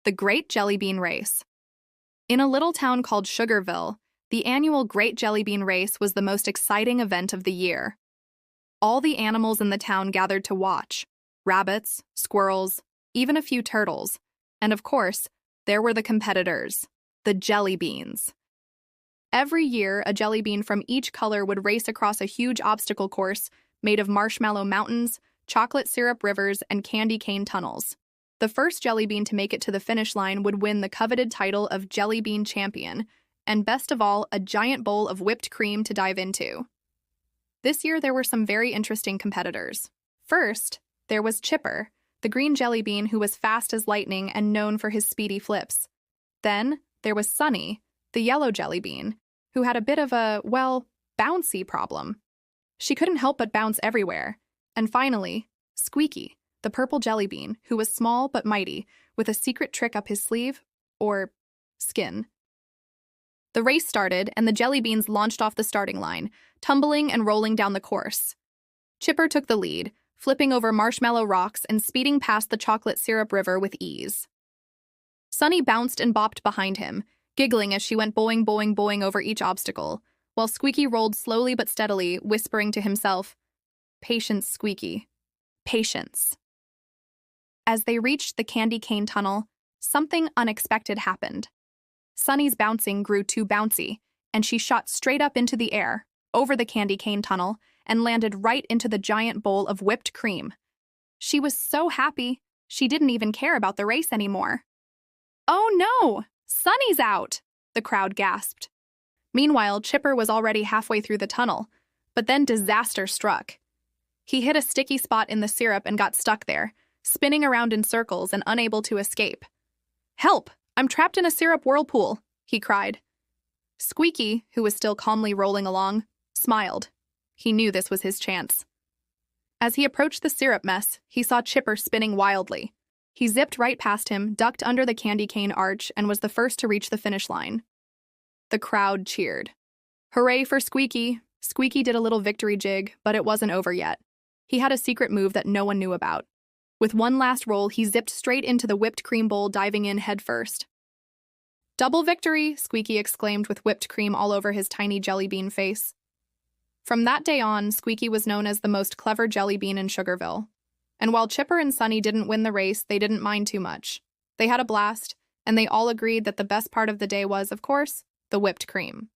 The Great Jellybean Race. In a little town called Sugarville, the annual Great Jellybean Race was the most exciting event of the year. All the animals in the town gathered to watch: rabbits, squirrels, even a few turtles. And of course, there were the competitors, the Jellybeans. Every year, a jellybean from each color would race across a huge obstacle course made of marshmallow mountains, chocolate syrup rivers, and candy cane tunnels. The first jellybean to make it to the finish line would win the coveted title of Jellybean Champion, and best of all, a giant bowl of whipped cream to dive into. This year, there were some very interesting competitors. First, there was Chipper, the green jellybean who was fast as lightning and known for his speedy flips. Then, there was Sunny, the yellow jellybean, who had a bit of a, bouncy problem. She couldn't help but bounce everywhere. And finally, Squeaky, the purple jellybean, who was small but mighty, with a secret trick up his sleeve, or skin. The race started, and the jellybeans launched off the starting line, tumbling and rolling down the course. Chipper took the lead, flipping over marshmallow rocks and speeding past the chocolate syrup river with ease. Sunny bounced and bopped behind him, giggling as she went boing, boing, boing over each obstacle, while Squeaky rolled slowly but steadily, whispering to himself, "Patience, Squeaky. Patience." As they reached the candy cane tunnel, something unexpected happened. Sunny's bouncing grew too bouncy, and she shot straight up into the air, over the candy cane tunnel, and landed right into the giant bowl of whipped cream. She was so happy, she didn't even care about the race anymore. "Oh no! Sunny's out!" the crowd gasped. Meanwhile, Chipper was already halfway through the tunnel, but then disaster struck. He hit a sticky spot in the syrup and got stuck there, spinning around in circles and unable to escape. "Help! I'm trapped in a syrup whirlpool," he cried. Squeaky, who was still calmly rolling along, smiled. He knew this was his chance. As he approached the syrup mess, he saw Chipper spinning wildly. He zipped right past him, ducked under the candy cane arch, and was the first to reach the finish line. The crowd cheered. Hooray for Squeaky! Squeaky did a little victory jig, but it wasn't over yet. He had a secret move that no one knew about. With one last roll, he zipped straight into the whipped cream bowl, diving in head first. "Double victory!" Squeaky exclaimed with whipped cream all over his tiny jellybean face. From that day on, Squeaky was known as the most clever jellybean in Sugarville. And while Chipper and Sunny didn't win the race, they didn't mind too much. They had a blast, and they all agreed that the best part of the day was, of course, the whipped cream.